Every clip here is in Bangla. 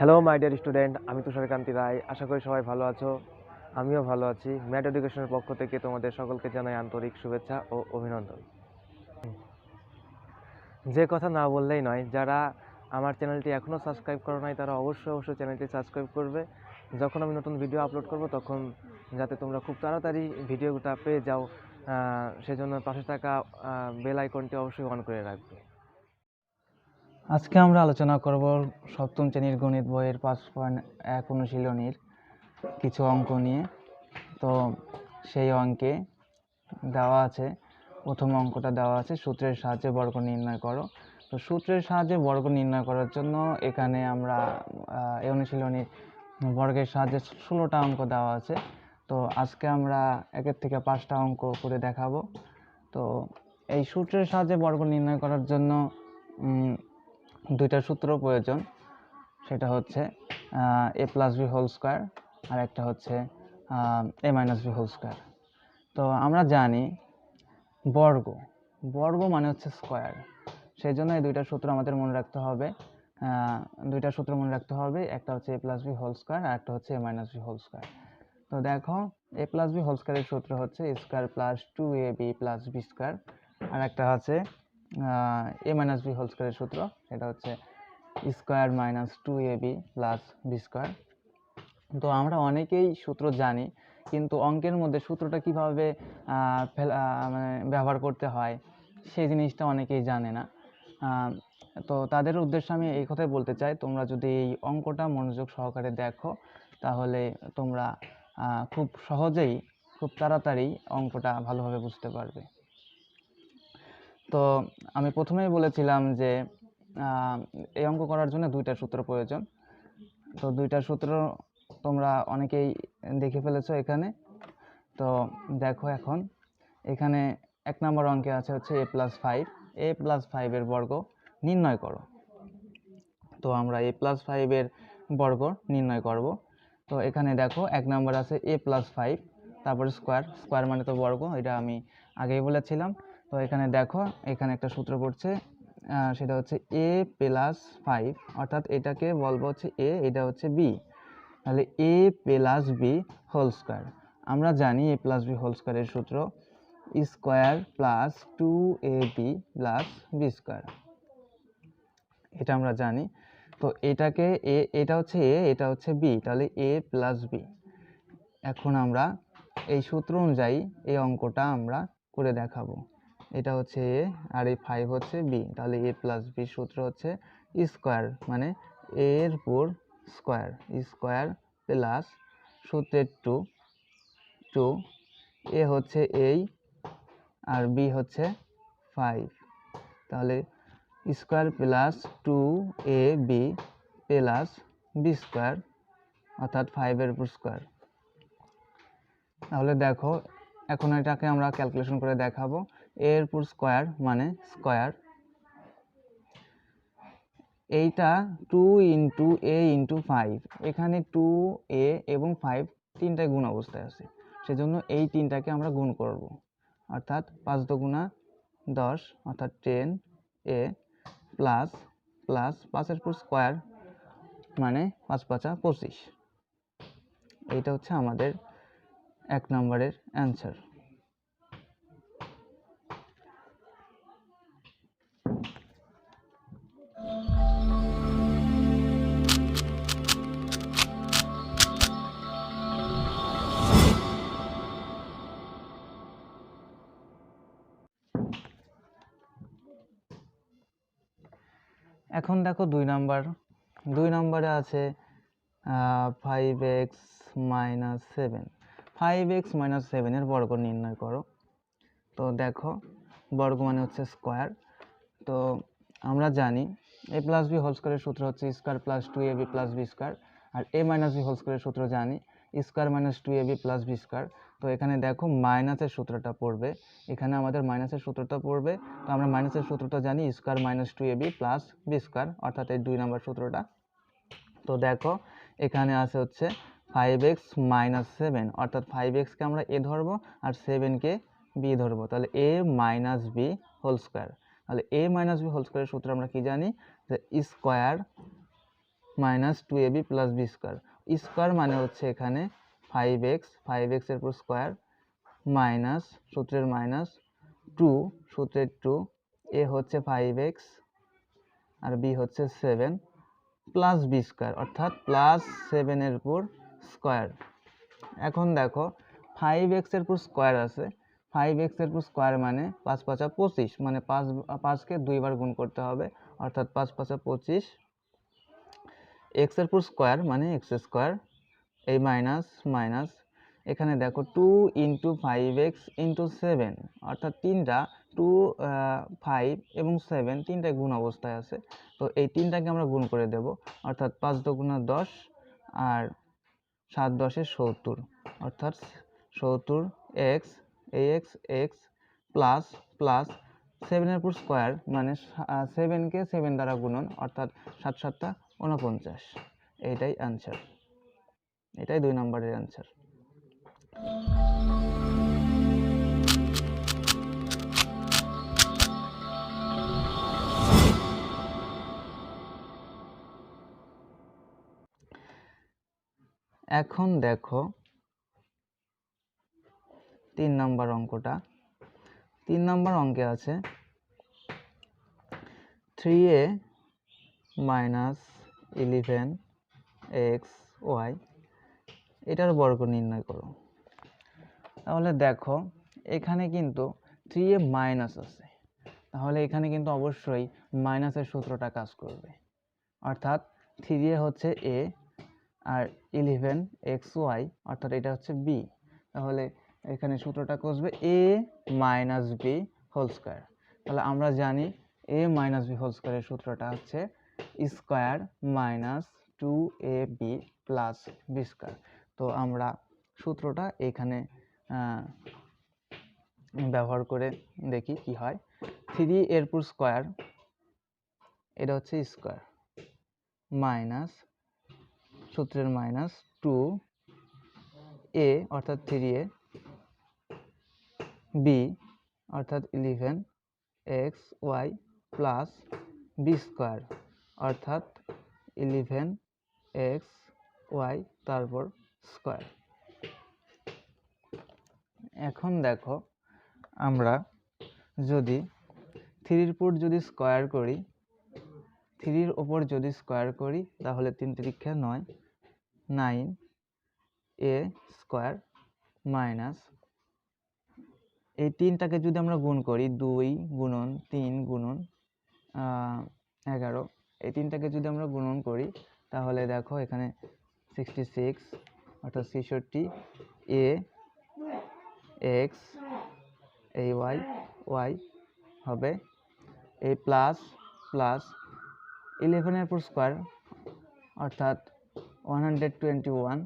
হ্যালো মাই ডিয়ার স্টুডেন্ট, আমি তুষারকান্তি রায়। আশা করি সবাই ভালো আছো। আমিও ভালো আছি। ম্যাথ এডুকেশনের পক্ষ থেকে তোমাদের সকলকে জানাই আন্তরিক শুভেচ্ছা ও অভিনন্দন। যে কথা না বললেই নয়, যারা আমার চ্যানেলটি এখনও সাবস্ক্রাইব করো নাই তারা অবশ্যই চ্যানেলটি সাবস্ক্রাইব করবে। যখন আমি নতুন ভিডিও আপলোড করব তখন যাতে তোমরা খুব তাড়াতাড়ি ভিডিওটা পেয়ে যাও, সেজন্য পাশে থাকা বেল আইকনটি অবশ্যই অন করে রাখবে। আজকে আমরা আলোচনা করব সপ্তম শ্রেণীর গণিত বইয়ের 5.1 অনুশীলনীর কিছু অঙ্ক নিয়ে। তো সেই অঙ্কে দেওয়া আছে, প্রথম অঙ্কটা দেওয়া আছে সূত্রের সাহায্যে বর্গ নির্ণয় করো। তো সূত্রের সাহায্যে বর্গ নির্ণয় করার জন্য এখানে আমরা এই অনুশীলনীর বর্গের সাহায্যে 16টা অঙ্ক দেওয়া আছে। তো আজকে আমরা 1 থেকে 5টা অঙ্ক করে দেখাবো। তো এই সূত্রের সাহায্যে বর্গ নির্ণয় করার জন্য দুইটা সূত্র প্রয়োজন। সেটা হচ্ছে a plus B whole square আর একটা হচ্ছে a minus B whole square. তো আমরা জানি বর্গ মানে হচ্ছে স্কোয়ার, সেই জন্য এই দুইটা সূত্র আমাদের মনে রাখতে হবে। একটা হচ্ছে a plus B whole square আর একটা হচ্ছে a minus B whole square. তো দেখো, a প্লাস বি হোল স্কোয়ারের সূত্র হচ্ছে a square plus 2ab plus B square, আর একটা হচ্ছে a মাইনাস বি হোল স্কোয়ারের সূত্র, এটা হচ্ছে square minus 2ab plus B square. তো আমরা অনেকেই সূত্র জানি, কিন্তু অঙ্কের মধ্যে সূত্রটা কিভাবে মানে ব্যবহার করতে হয় সেই জিনিসটা অনেকেই জানে না। তো তাদের উদ্দেশ্যে আমি এই কথাই বলতে চাই, তোমরা যদি এই অঙ্কটা মনোযোগ সহকারে দেখো তাহলে তোমরা খুব সহজেই, খুব তাড়াতাড়ি অঙ্কটা ভালোভাবে বুঝতে পারবে। তো আমি প্রথমেই বলেছিলাম যে এই অঙ্ক করার জন্য দুইটা সূত্র প্রয়োজন। তো দুইটা সূত্র তোমরা অনেকেই দেখে ফেলেছো এখানে। তো দেখো, এখন এখানে 1 নম্বর অঙ্কে আছে হচ্ছে a প্লাস 5 এর বর্গ নির্ণয় করো। তো আমরা a প্লাস 5 এর বর্গ নির্ণয় করব। তো এখানে দেখো 1 নম্বর আছে a প্লাস 5, তারপরে স্কোয়ার মানে তো বর্গ, এটা আমি আগেই বলেছিলাম। তো এখানে দেখো, এখানে একটা সূত্র পড়ছে, সেটা হচ্ছে a প্লাস 5, অর্থাৎ এটাকে বলবো হচ্ছে a, এটা হচ্ছে b, তাহলে a plus B whole square. আমরা জানি a প্লাস বি হোল স্কোয়ারের সূত্র square plus 2ab plus B square, এটা আমরা জানি। তো এটাকে এটা হচ্ছে a, এটা হচ্ছে b, তাহলে a প্লাস বি। এখন আমরা এই সূত্র অনুযায়ী এই অঙ্কটা আমরা করে দেখাবো। এটা হচ্ছে a আর এই 5 হচ্ছে b, তাহলে a প্লাস বি সূত্র হচ্ছে স্কোয়ার মানে a এর উপর স্কোয়ার প্লাস সূত্রের 2 a হচ্ছে এই আর b হচ্ছে 5, তাহলে square plus 2ab plus B square, অর্থাৎ 5 এর উপর স্কোয়ার। তাহলে দেখো, এখন এটাকে আমরা ক্যালকুলেশন করে দেখাবো। a এর উপর স্কোয়ার মানে স্কোয়ার, এইটা 2 ইন্টু a ইন্টু 5, এখানে 2a এবং 5 তিনটায় গুণ অবস্থায় আছে, সেজন্য এই তিনটাকে আমরা গুণ করব, অর্থাৎ 5 দুগুণা 10, অর্থাৎ 10a প্লাস 5 এর উপর স্কোয়ার মানে 5 5 25। এইটা হচ্ছে আমাদের 1 নম্বরের অ্যান্সার। এখন দেখো 2 নম্বরে আছে 5x মাইনাস 7 এর বর্গ নির্ণয় করো। তো দেখো, বর্গ মানে হচ্ছে স্কোয়ার। তো আমরা জানি a প্লাস বি হোল স্কোয়ারের সূত্র হচ্ছে square plus 2ab plus B square, আর a মাইনাস বি হোল স্কোয়ারের সূত্র জানি square minus 2ab plus B square. তো এখানে দেখো মাইনাসের সূত্রটা পড়বে, এখানে আমাদের মাইনাসের সূত্রটা পড়বে। তো আমরা মাইনাসের সূত্রটা জানি square minus 2ab plus B square, অর্থাৎ এই 2 নম্বর সূত্রটা। তো দেখো, এখানে আছে হচ্ছে 5x মাইনাস 7, অর্থাৎ 5xকে আমরা a ধরবো আর 7কে b ধরবো, তাহলে a minus B whole square. তাহলে a মাইনাস বি হোল স্কোয়ারের সূত্র আমরা কি জানি, যে square minus 2ab plus B square. Square মানে হচ্ছে এখানে 5x, 5x এর উপর স্কোয়ার মাইনাস সূত্রের মাইনাস 2 সূত্রের 2, এ হচ্ছে 5x আর বি হচ্ছে 7 প্লাস বি স্কোয়ার অর্থাৎ প্লাস 7 এর উপর স্কোয়ার। এখন দেখো 5x এর উপর স্কোয়ার আছে, 5x এর উপর স্কোয়ার মানে 5 5 25, মানে 5কে 2 বার গুণ করতে হবে অর্থাৎ 5 5 25। x এর উপর স্কোয়ার মানে x স্কোয়ার, এই মাইনাস মাইনাস, এখানে দেখো 2 ইন্টু 5x ইন্টু 7 অর্থাৎ 3টা 2 5 এবং 7 তিনটায় গুণ অবস্থায় আছে, তো এই তিনটাকে আমরা গুণ করে দেব অর্থাৎ 5 দুগুণা 10 আর 7 10 70 অর্থাৎ 70x x x plus plus 7 এর উপর স্কোয়ার মানে 7কে 7 দ্বারা গুণন অর্থাৎ 7 7 49। এইটাই অ্যান্সার, এটাই 2 নম্বরের অ্যান্সার। এখন দেখো 3 নম্বর অঙ্কটা। 3 নম্বর অঙ্কে আছে 3a মাইনাস 11xy এটার বর্গ নির্ণয় করো। তাহলে দেখো এখানে কিন্তু 3a মাইনাস আছে, তাহলে এখানে কিন্তু অবশ্যই মাইনাসের সূত্রটা কাজ করবে, অর্থাৎ 3a হচ্ছে a আর 11xy অর্থাৎ এটা হচ্ছে b, তাহলে এখানে সূত্রটা কষবে a minus B whole square. তাহলে আমরা জানি a মাইনাস বি হোল স্কোয়ারের সূত্রটা হচ্ছে square minus 2ab plus B square. তো আমরা সূত্রটা এখানে ব্যবহার করে দেখি কি হয়। 3 এর উপর স্কোয়ার এটা হচ্ছে স্কোয়ার মাইনাস সূত্রের মাইনাস 2a অর্থাৎ 3a, b অর্থাৎ 11xy প্লাস বি স্কোয়ার অর্থাৎ 11xy তারপর স্কোয়ার। এখন দেখো আমরা যদি 3-র উপর যদি স্কোয়ার করি, 3-র উপর যদি স্কোয়ার করি তাহলে 3 3 9, 9a স্কোয়ার মাইনাস এই 3টাকে যদি আমরা গুণ করি 2 গুণন 3 গুণন 11, এই 3টাকে যদি আমরা গুণন করি তাহলে দেখো এখানে 66 অর্থাৎ 66 a x এই y হবে এই প্লাস প্লাস 11 এর উপর স্কোয়ার অর্থাৎ 121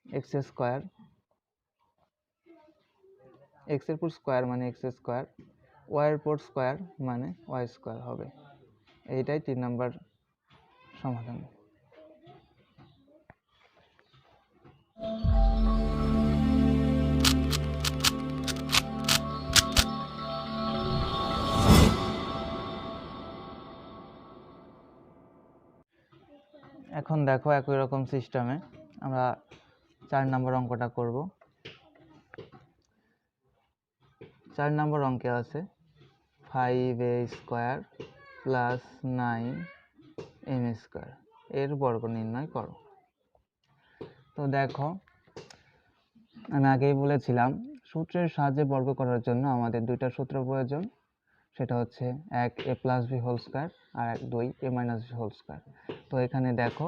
x স্কোয়ার, x এর উপর স্কোয়ার মানে x স্কোয়ার, y এর উপর স্কোয়ার মানে y স্কোয়ার হবে। এইটাই 3 নম্বর সমাধান। এখন দেখো একই রকম সিস্টেমে আমরা 4 নম্বর অঙ্কটা করব। 4 নম্বর অঙ্কে আছে 5a square plus 9m square এর বর্গ নির্ণয় করো। তো দেখো আমি আগেই বলেছিলাম সূত্রের সাহায্যে বর্গ করার জন্য আমাদের দুইটা সূত্র প্রয়োজন, সেটা হচ্ছে এক a plus B whole square আর এক 2a minus B whole square. তো এখানে দেখো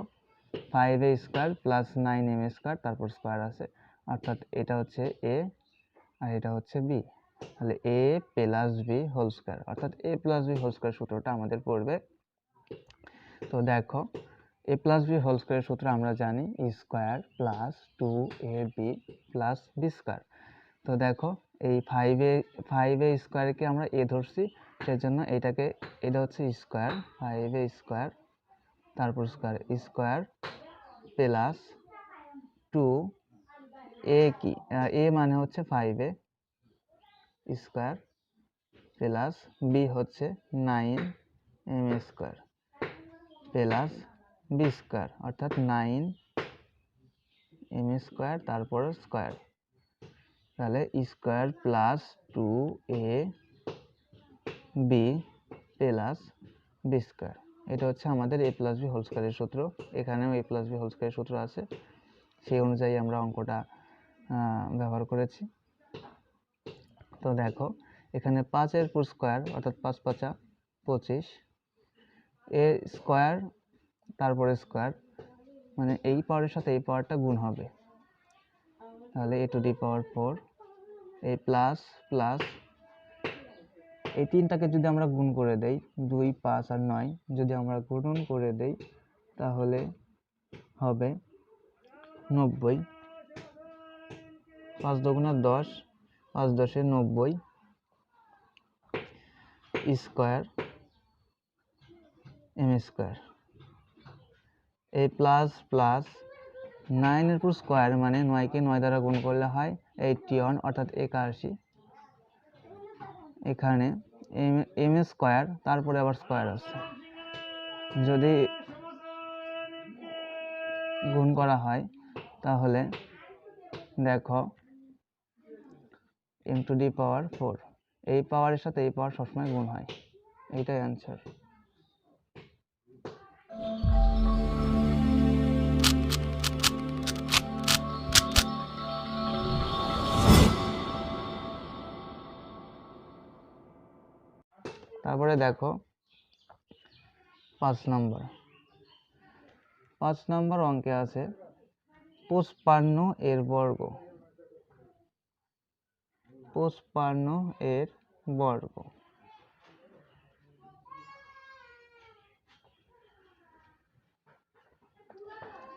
5a square plus 9m square তারপর স্কোয়ার আছে অর্থাৎ এটা হচ্ছে a আর এটা হচ্ছে b, তাহলে a plus B whole square অর্থাৎ a plus B whole square সূত্রটা আমাদের পড়বে। তো দেখো a প্লাস বি হোল স্কোয়ারের সূত্র আমরা জানি square plus 2ab plus B square. তো দেখো এই 5a স্কোয়ারকে আমরা a ধরছি, সেজন্য এটাকে এটা হচ্ছে স্কোয়ার 5a স্কোয়ার তারপর স্কোয়ার স্কোয়ার প্লাস 2a কি a মানে হচ্ছে 5a স্কোয়ার প্লাস b হচ্ছে 9m square plus B square, অর্থাৎ 9m স্কোয়ার তারপর স্কোয়ার, তাহলে square plus 2ab plus B square. এটা হচ্ছে আমাদের a প্লাস বি হোল স্কোয়ারের সূত্র। এখানেও a প্লাস বি হোল স্কোয়ারের সূত্র আছে, সেই অনুযায়ী আমরা অঙ্কটা ব্যবহার করেছি। তো দেখো এখানে 5-এর পুরো স্কোয়ার অর্থাৎ 5 × 5 = 25, এ স্কোয়ার তারপরে স্কোয়ার, মানে এই পাওয়ারের সাথে এই পাওয়ারটা গুণ হবে, তাহলে a⁴ এই প্লাস প্লাস এই তিনটাকে যদি আমরা গুণ করে দেই, 2, 5 আর 9 যদি আমরা গুণন করে দেই তাহলে হবে 90, 5 × 2 = 10, 5 × 10 = 90 স্কোয়ার m স্কোয়ার। এই প্লাস প্লাস 9-এর পুরো স্কোয়ার, মানে 9কে 9 দ্বারা গুণ করলে হয় 81 অর্থাৎ 81। এখানে m স্কোয়ার তারপরে আবার স্কোয়ার আছে, যদি গুণ করা হয় তাহলে দেখো m⁴, এই পাওয়ারের সাথে এই পাওয়ার সবসময় গুণ হয়, এইটাই অ্যান্সার। তারপরে দেখো 5 নম্বর অঙ্কে আছে 55 এর বর্গ। 55 এর বর্গ,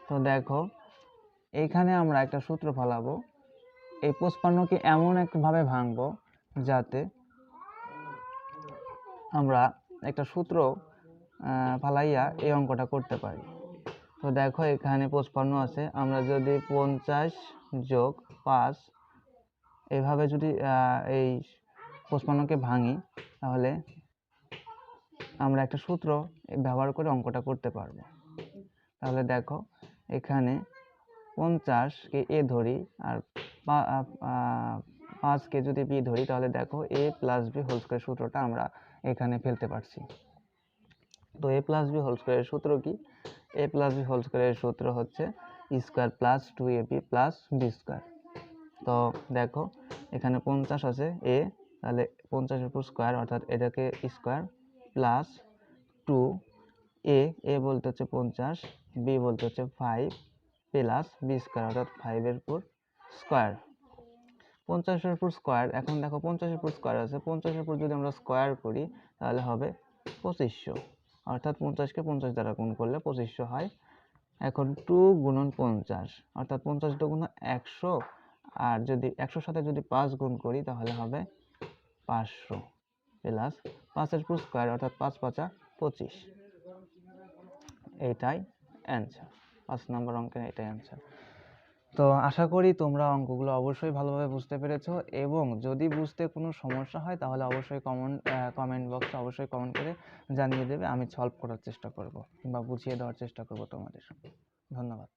তো দেখো এইখানে আমরা একটা সূত্র ফেলাবো। এই 55কে এমন একভাবে ভাঙবো যাতে আমরা একটা সূত্র ফালাইয়া এই অঙ্কটা করতে পারি। তো দেখো এখানে 55 আছে, আমরা যদি 50 + 5 এইভাবে যদি এই 55কে ভাঙি তাহলে আমরা একটা সূত্র ব্যবহার করে অঙ্কটা করতে পারবো। তাহলে দেখো এখানে 50কে a ধরি আর 5কে যদি b ধরি, তাহলে দেখো a plus b whole square সূত্রটা আমরা এখানে ফেলতে পারছি। তো a প্লাস b হোল স্কয়ারের সূত্র কি? a প্লাস b হোল স্কয়ারের সূত্র হচ্ছে square plus 2ab plus b square. তো দেখো এখানে 50 আছে a, তাহলে 50-এর পুরো স্কয়ার অর্থাৎ এটাকে স্কয়ার প্লাস 2a বলতে হচ্ছে 50, b বলতে হচ্ছে 5 প্লাস b স্কয়ার অর্থাৎ 5-এর পুরো স্কয়ার। 50-এর পুরো স্কয়ার, এখন দেখো 50-এর পুরো স্কয়ার আছে, 50-এর পুরো যদি আমরা স্কয়ার করি তাহলে হবে 2500, অর্থাৎ 50কে 50 দ্বারা গুণ করলে 2500 হয়। এখন 2 × 50 অর্থাৎ 50 × 100, আর যদি 100-র সাথে যদি 5 গুণ করি তাহলে হবে 500 প্লাস 5-এর পুরো স্কয়ার অর্থাৎ 5 × 5 = 25। এইটাই অ্যান্সার, 5 নম্বর অঙ্কের এটাই অ্যান্সার। তো আশা করি তোমরা অঙ্কগুলো অবশ্যই ভালোভাবে বুঝতে পেরেছো, এবং যদি বুঝতে কোনো সমস্যা হয় তাহলে অবশ্যই কমেন্ট বক্সে অবশ্যই কমেন্ট করে জানিয়ে দেবে, আমি সলভ করার চেষ্টা করব কিংবা বুঝিয়ে দেওয়ার চেষ্টা করব তোমাদের। ধন্যবাদ।